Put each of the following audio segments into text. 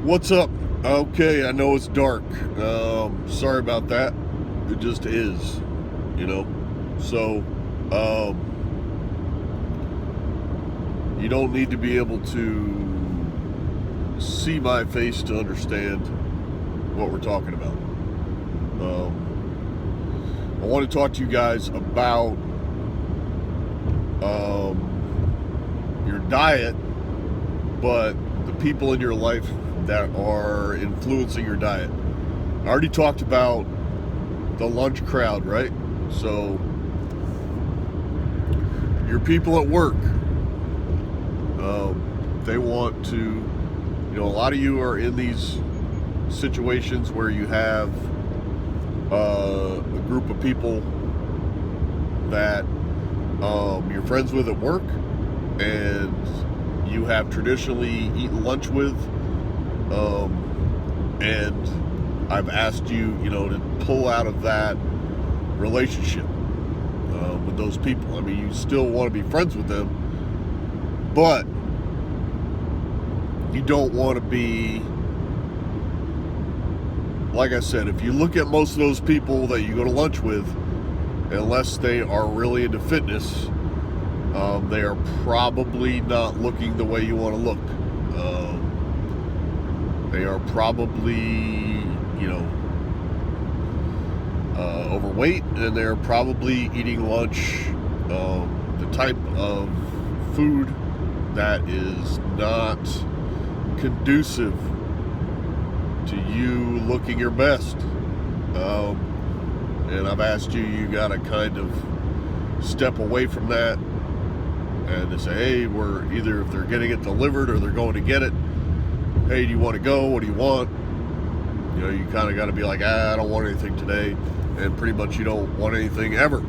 What's up? Okay, I know it's dark. Sorry about that. It just is, you know. So, you don't need to be able to see my face to understand what we're talking about. I want to talk to you guys about your diet, but the people in your life that are influencing your diet. I already talked about the lunch crowd, right? So, your people at work, they want to, a lot of you are in these situations where you have a group of people that you're friends with at work and you have traditionally eaten lunch with, and I've asked you, to pull out of that relationship with those people. I mean, you still want to be friends with them, but you don't want to be, like I said, if you look at most of those people that you go to lunch with, unless they are really into fitness, they are probably not looking the way you want to look. They are probably, overweight, and they're probably eating lunch, the type of food that is not conducive to you looking your best. And I've asked you, you got to kind of step away from that and to say, hey, we're either, if they're getting it delivered or they're going to get it, hey, do you want to go? What do you want? You kind of got to be like, I don't want anything today. And pretty much you don't want anything ever,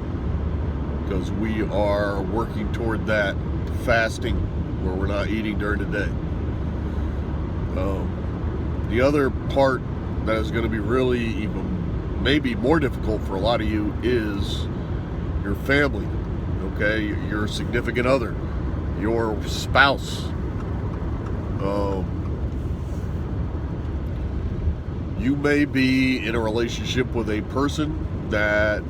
because we are working toward that fasting where we're not eating during the day. The other part that is going to be really even maybe more difficult for a lot of you is your family, okay? Your significant other, your spouse. You may be in a relationship with a person that,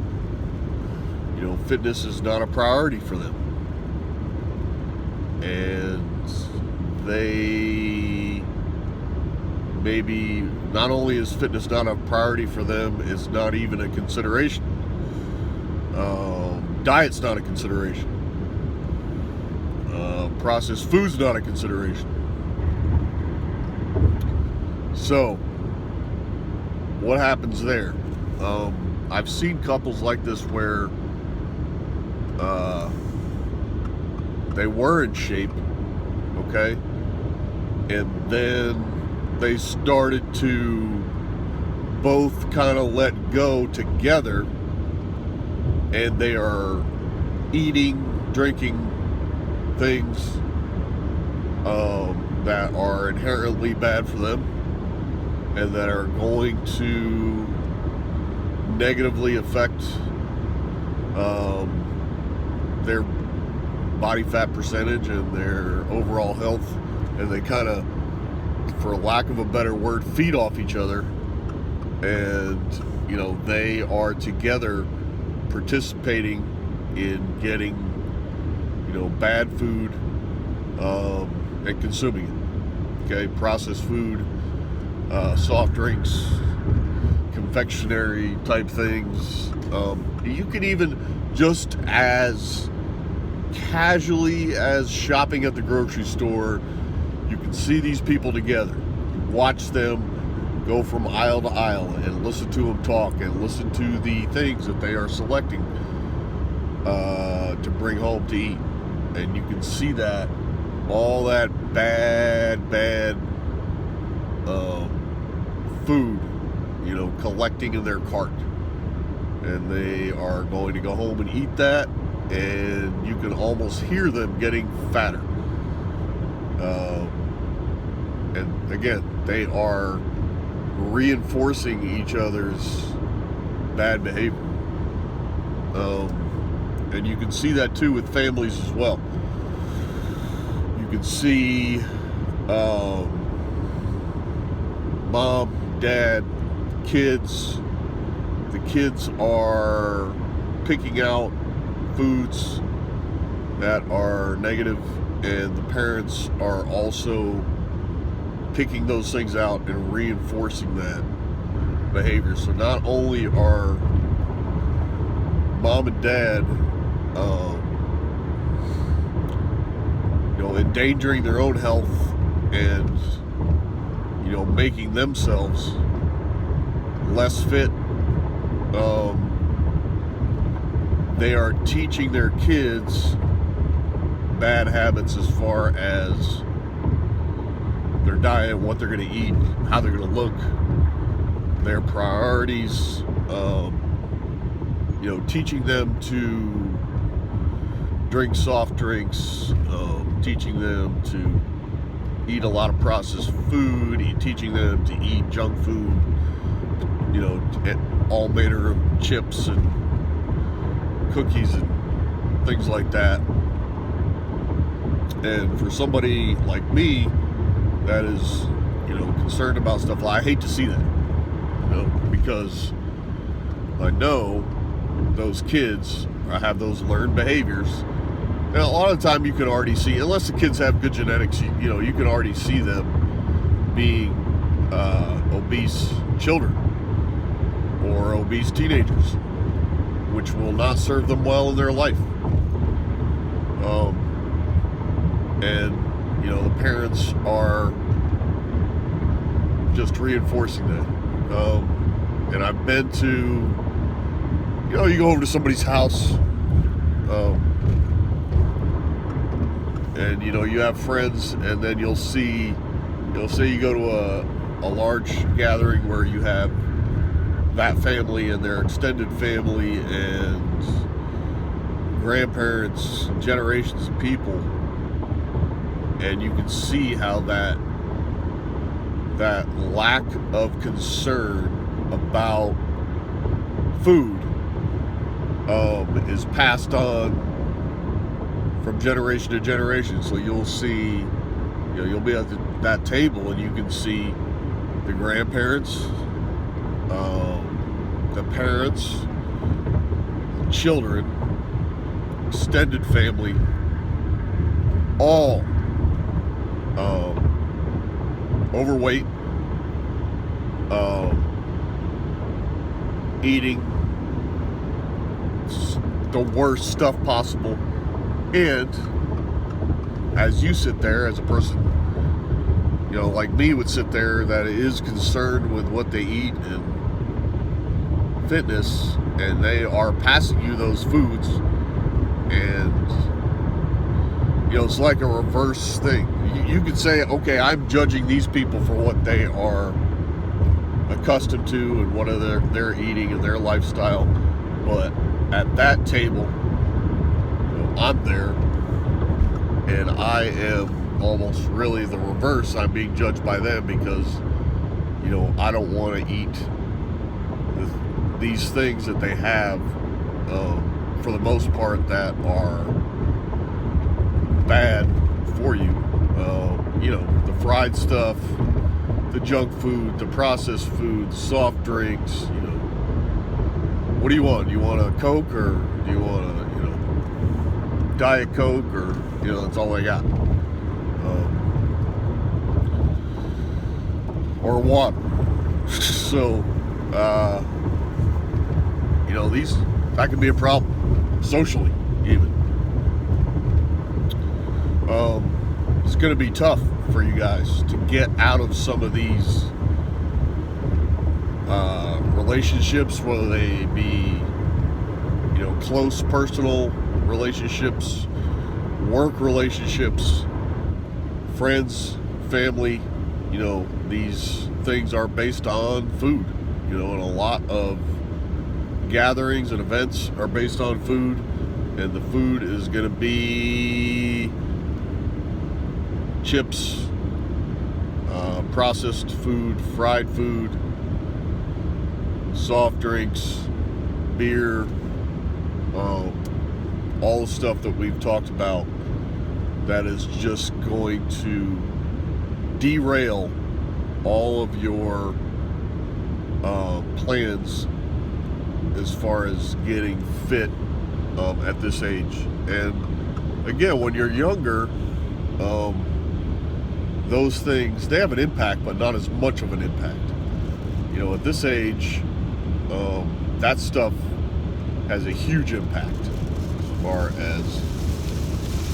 fitness is not a priority for them. And they maybe, not only is fitness not a priority for them, it's not even a consideration. Diet's not a consideration. Processed food's not a consideration. So, what happens there? I've seen couples like this where they were in shape, okay, and then they started to both kind of let go together, and they are eating, drinking things that are inherently bad for them and that are going to negatively affect their body fat percentage and their overall health, and they kind of, for lack of a better word, feed off each other, and they are together participating in getting bad food and consuming it. Okay, processed food, soft drinks, confectionery type things. You can even, just as casually as shopping at the grocery store, you can see these people together. You watch them go from aisle to aisle and listen to them talk and listen to the things that they are selecting to bring home to eat. And you can see that, all that bad food, collecting in their cart. And they are going to go home and eat that, and you can almost hear them getting fatter. And again, they are reinforcing each other's bad behavior. And you can see that too with families as well. You can see mom, dad, kids. The kids are picking out foods that are negative, and the parents are also picking those things out and reinforcing that behavior. So not only are mom and dad endangering their own health and making themselves less fit, they are teaching their kids bad habits as far as their diet, what they're going to eat, how they're going to look, their priorities, teaching them to drink soft drinks, teaching them to eat a lot of processed food, teaching them to eat junk food, all manner of chips and cookies and things like that. And for somebody like me that is, concerned about stuff, I hate to see that, because I know those kids have those learned behaviors. And a lot of the time you can already see, unless the kids have good genetics, you can already see them being obese children or obese teenagers, which will not serve them well in their life. And the parents are just reinforcing that. And I've been to, you go over to somebody's house, and you have friends, and then you'll say you go to a large gathering where you have that family and their extended family and grandparents, generations of people, and you can see how that lack of concern about food is passed on from generation to generation. So you'll see, you'll be at that table and you can see the grandparents, the parents, the children, extended family, all overweight, eating the worst stuff possible. And as you sit there, as a person, like me, would sit there that is concerned with what they eat and fitness, and they are passing you those foods, and it's like a reverse thing. You could say, okay, I'm judging these people for what they are accustomed to and what they're eating and their lifestyle, but at that table, I'm there, and I am almost really the reverse. I'm being judged by them because I don't want to eat these things that they have, for the most part, that are bad for you. The fried stuff, the junk food, the processed food, soft drinks. What do you want? Do you want a Coke, or do you want a Diet Coke, or that's all I got, or water. So that can be a problem socially, even. It's going to be tough for you guys to get out of some of these relationships, whether they be close personal relationships, work relationships, friends, family. These things are based on food, and a lot of gatherings and events are based on food, and the food is going to be chips, processed food, fried food, soft drinks, beer, all the stuff that we've talked about that is just going to derail all of your plans as far as getting fit at this age. And again, when you're younger, those things, they have an impact, but not as much of an impact. You know, at this age, that stuff has a huge impact as far as,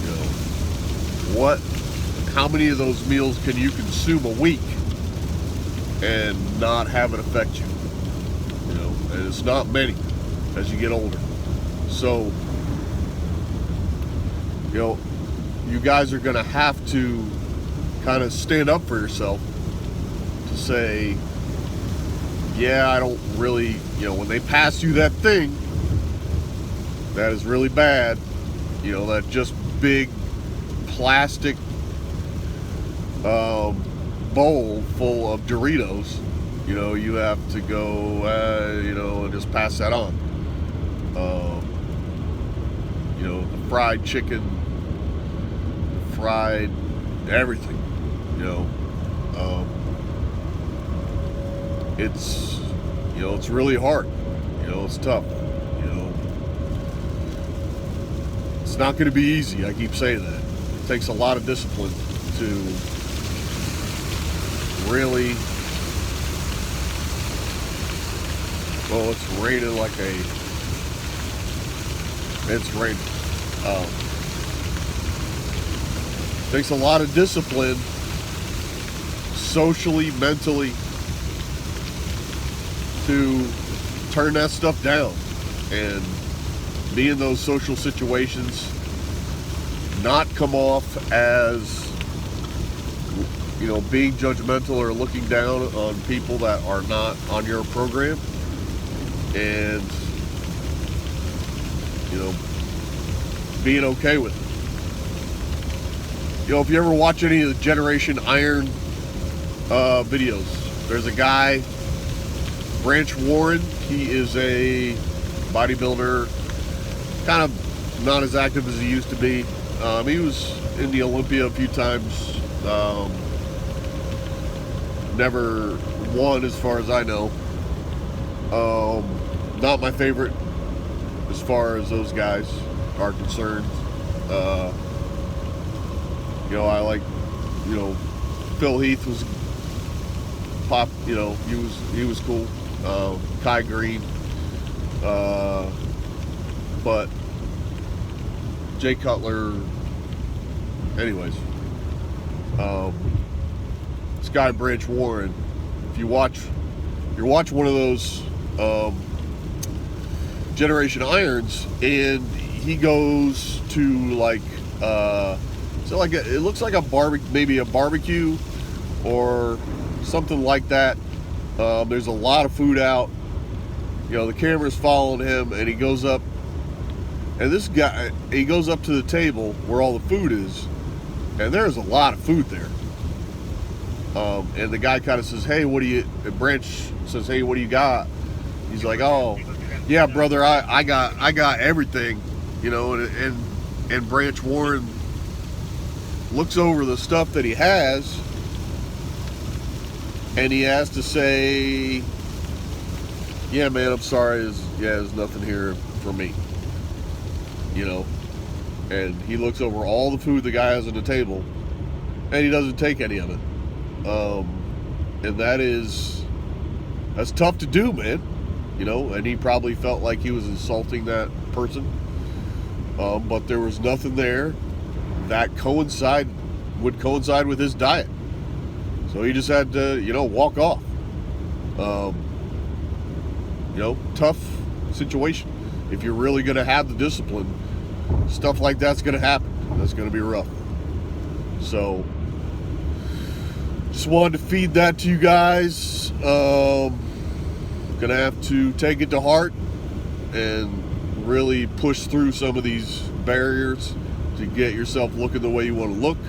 you know, how many of those meals can you consume a week and not have it affect you? You know, and it's not many as you get older. So, you know, you guys are going to have to kind of stand up for yourself to say, yeah, I don't really, you know, when they pass you that thing that is really bad, you know, that just big plastic bowl full of Doritos, you know, you have to go, you know, and just pass that on. You know, the fried chicken, fried everything, you know. It's, you know, it's really hard. You know, it's tough. You know, it's not going to be easy. I keep saying that. It takes a lot of discipline to really. Well, it's raining like it's raining. Takes a lot of discipline, socially, mentally, to turn that stuff down and be in those social situations, not come off as, you know, being judgmental or looking down on people that are not on your program, and, you know, being okay with it. You know, if you ever watch any of the Generation Iron videos, there's a guy, Branch Warren. He is a bodybuilder, kind of not as active as he used to be. He was in the Olympia a few times. Never won, as far as I know. Not my favorite as far as those guys are concerned. You know, I like, you know, Phil Heath was pop. You know, he was cool. Kai Green, but Jay Cutler. Anyways, this guy Branch Warren. If you watch one of those Generation Irons, and he goes to like so like it looks like a maybe a barbecue or something like that. There's a lot of food out. You know, the camera's following him, and he goes up, and this guy, he goes up to the table where all the food is, and there's a lot of food there. And the guy kind of says, "Hey, what do you?" And Branch says, "Hey, what do you got?" He's like, "Oh, yeah, brother, I got everything," you know. And Branch Warren looks over the stuff that he has, and he has to say, "Yeah, man, I'm sorry. There's nothing here for me." You know, and he looks over all the food the guy has on the table, and he doesn't take any of it. And that's tough to do, man. You know, and he probably felt like he was insulting that person. But there was nothing there that would coincide with his diet. So he just had to, you know, walk off. You know, tough situation. If you're really going to have the discipline, stuff like that's going to happen. That's going to be rough. So, just wanted to feed that to you guys. Going to have to take it to heart and really push through some of these barriers to get yourself looking the way you want to look.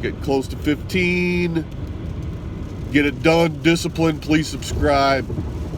Get close to 15. Get it done. Discipline. Please subscribe.